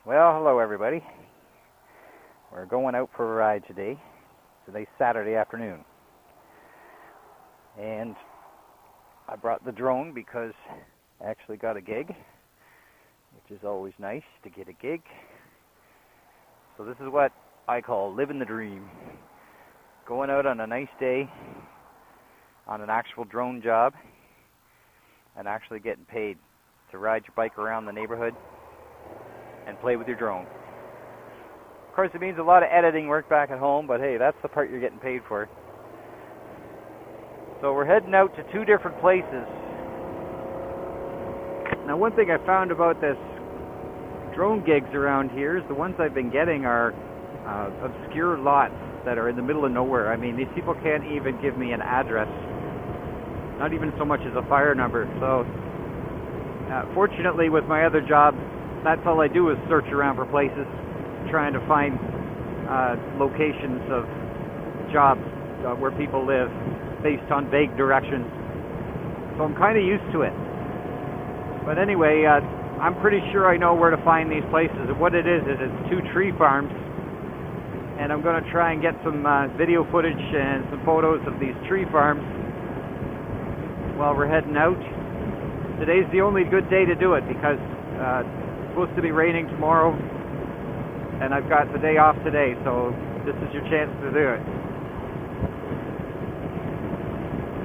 Well, hello everybody. We're going out for a ride today. Today's Saturday afternoon. And I brought the drone because I actually got a gig, which is always nice to get a gig. So this is what I call living the dream. Going out on a nice day on an actual drone job and actually getting paid to ride your bike around the neighborhood and play with your drone. Of course, it means a lot of editing work back at home, but hey, that's the part you're getting paid for. So we're heading out to two different places. Now, one thing I found about this drone gigs around here is the ones I've been getting are obscure lots that are in the middle of nowhere. I mean, these people can't even give me an address, not even so much as a fire number. So fortunately, with my other job, that's all I do is search around for places, trying to find locations of jobs where people live based on vague directions. So I'm kind of used to it. But anyway, I'm pretty sure I know where to find these places. And what it is it's two tree farms. And I'm going to try and get some video footage and some photos of these tree farms while we're heading out. Today's the only good day to do it because it's supposed to be raining tomorrow, and I've got the day off today, so this is your chance to do it.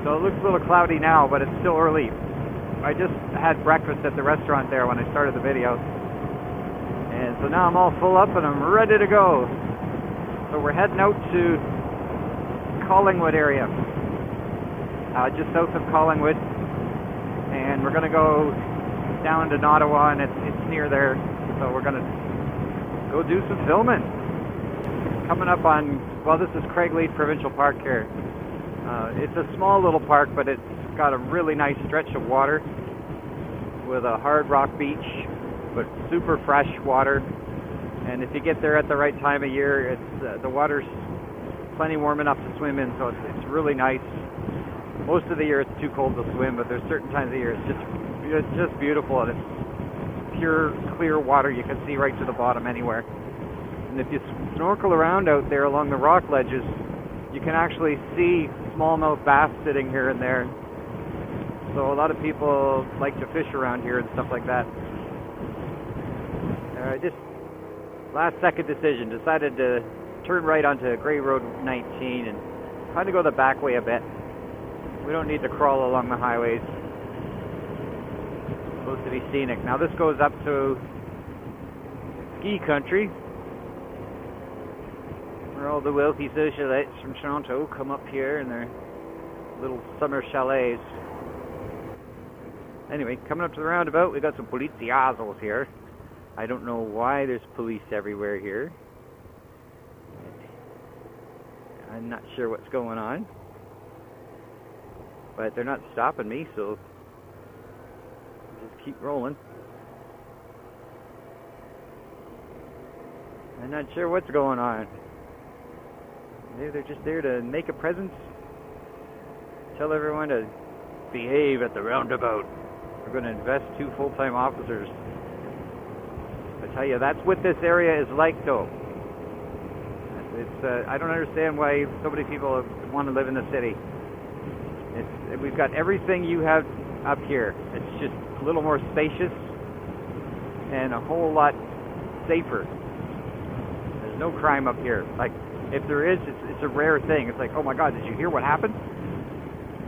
So it looks a little cloudy now, but it's still early. I just had breakfast at the restaurant there when I started the video, and so now I'm all full up and I'm ready to go. So we're heading out to Collingwood area, just south of Collingwood, and we're going to go down to Ottawa, and it's near there, so we're going to go do some filming. Coming up on, well, this is Craigleith Provincial Park here. It's a small little park, but it's got a really nice stretch of water with a hard rock beach, but super fresh water. And if you get there at the right time of year, it's the water's plenty warm enough to swim in, so it's really nice. Most of the year it's too cold to swim, but there's certain times of the year it's just beautiful, and it's pure, clear water. You can see right to the bottom anywhere. And if you snorkel around out there along the rock ledges, you can actually see smallmouth bass sitting here and there. So a lot of people like to fish around here and stuff like that. Just last second decision, decided to turn right onto Grey Road 19 and kind of go the back way a bit. We don't need to crawl along the highways. It's supposed to be scenic. Now this goes up to ski country, where all the wealthy socialites from Toronto come up here in their little summer chalets. Anyway, coming up to the roundabout, we got some poliziazos here. I don't know why there's police everywhere here. I'm not sure what's going on, but they're not stopping me, so just keep rolling. I'm not sure what's going on. Maybe they're just there to make a presence, tell everyone to behave at the roundabout. We're going to invest 2 full-time officers. I tell you, that's what this area is like, though. I don't understand why so many people want to live in the city. We've got everything you have up here. It's just a little more spacious and a whole lot safer. There's no crime up here. Like, if there is, it's a rare thing. It's like, oh my God, did you hear what happened?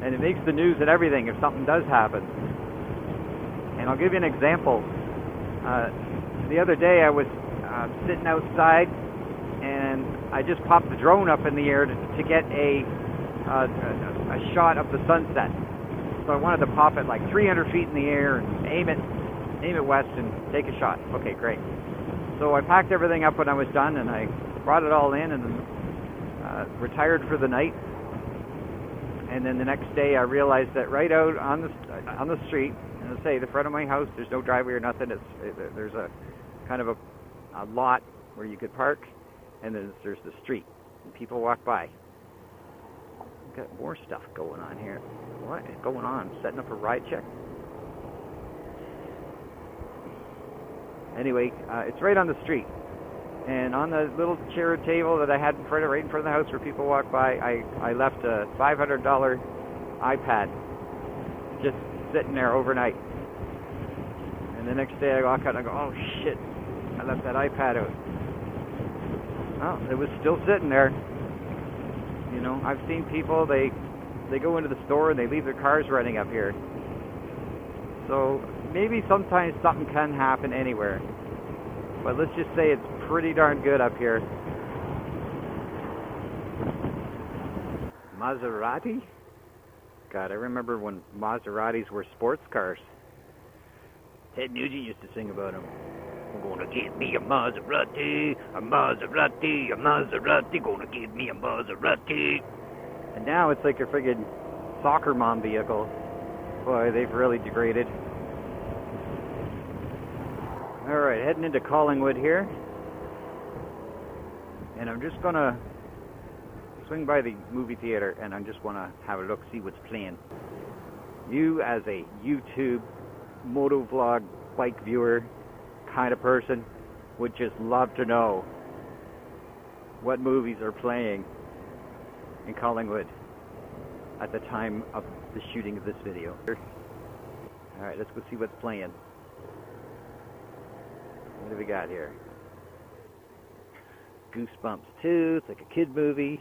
And it makes the news and everything if something does happen. And I'll give you an example. The other day I was sitting outside, and I just popped the drone up in the air to get a shot of the sunset. So I wanted to pop it like 300 feet in the air and aim it west and take a shot. Okay, great. So I packed everything up when I was done, and I brought it all in and retired for the night. And then the next day I realized that right out on the street, and I say the front of my house, there's no driveway or nothing. There's a kind of a lot where you could park, and then there's the street, and people walk by. We've got more stuff going on here. What is going on? Setting up a ride check? Anyway, it's right on the street. And on the little chair table that I had right in front of the house where people walk by, I left a $500 iPad just sitting there overnight. And the next day I walk out and I go, oh shit, I left that iPad out. Well, it was still sitting there. You know, I've seen people, they go into the store and they leave their cars running up here. So maybe sometimes something can happen anywhere. But let's just say it's pretty darn good up here. Maserati? God, I remember when Maseratis were sports cars. Ted Nugent used to sing about them. I'm gonna get me a Maserati, a Maserati, a Maserati, gonna get me a Maserati. And now it's like a friggin' soccer mom vehicle. Boy, they've really degraded. Alright, heading into Collingwood here. And I'm just gonna swing by the movie theater and I just wanna have a look, see what's playing. You as a YouTube motovlog bike viewer kind of person would just love to know what movies are playing in Collingwood at the time of the shooting of this video. Alright, let's go see what's playing. What do we got here? Goosebumps 2, it's like a kid movie.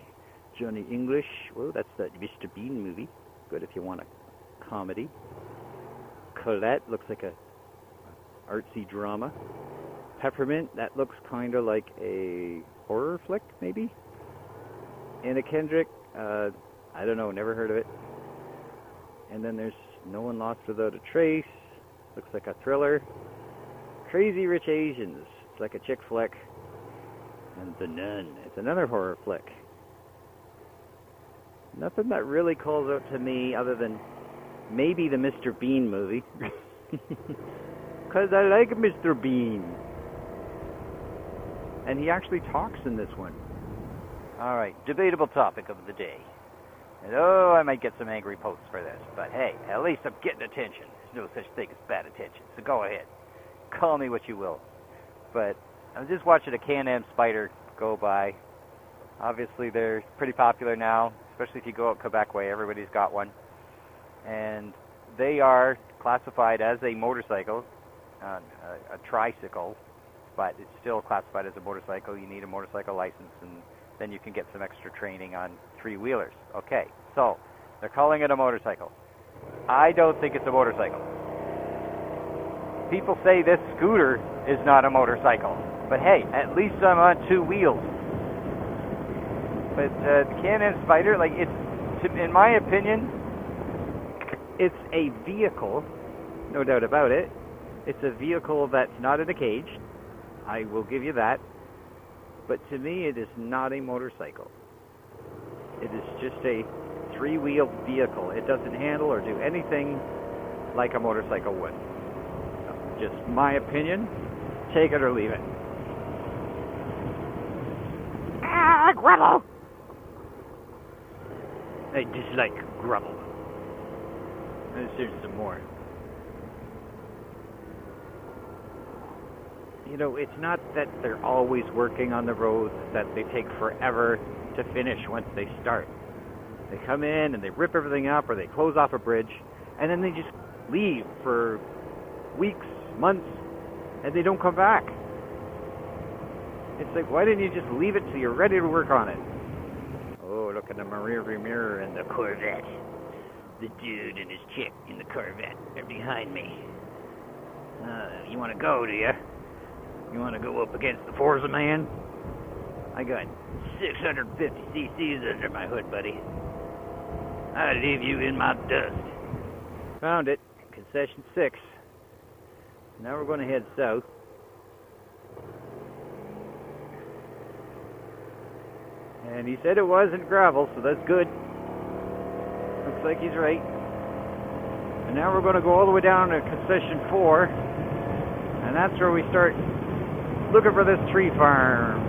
Johnny English, well, that's that Mr. Bean movie. Good if you want a comedy. Colette looks like a artsy drama. Peppermint, that looks kind of like a horror flick, maybe. Anna Kendrick, I don't know, never heard of it. And then there's No One Lost Without a Trace, looks like a thriller. Crazy Rich Asians, it's like a chick flick. And The Nun, it's another horror flick. Nothing that really calls out to me other than maybe the Mr. Bean movie. Because I like Mr. Bean. And he actually talks in this one. Alright, debatable topic of the day. And oh, I might get some angry posts for this. But hey, at least I'm getting attention. There's no such thing as bad attention. So go ahead. Call me what you will. But I'm just watching a Can-Am Spyder go by. Obviously, they're pretty popular now, especially if you go out Quebec way. Everybody's got one. And they are classified as a motorcycle, a tricycle, but it's still classified as a motorcycle. You need a motorcycle license, and then you can get some extra training on three-wheelers. Okay, so they're calling it a motorcycle. I don't think it's a motorcycle. People say this scooter is not a motorcycle, but hey, at least I'm on two wheels. But the Can-Am Spyder, like, it's, in my opinion, it's a vehicle, no doubt about it. It's a vehicle that's not in a cage. I will give you that. But to me, it is not a motorcycle. It is just a three-wheeled vehicle. It doesn't handle or do anything like a motorcycle would. Just my opinion. Take it or leave it. Ah, gravel! I dislike gravel. There's some more. You know, it's not that they're always working on the roads, that they take forever to finish once they start. They come in and they rip everything up, or they close off a bridge, and then they just leave for weeks, months, and they don't come back. It's like, why didn't you just leave it till you're ready to work on it? Oh, look in the rearview mirror and the Corvette. The dude and his chick in the Corvette. They're behind me. You want to go, do you? You want to go up against the Forza man? I got 650 cc's under my hood, buddy. I'd leave you in my dust. Found it. Concession 6. Now we're going to head south. And he said it wasn't gravel, so that's good. Looks like he's right. And now we're going to go all the way down to concession 4. And that's where we start looking for this tree farm.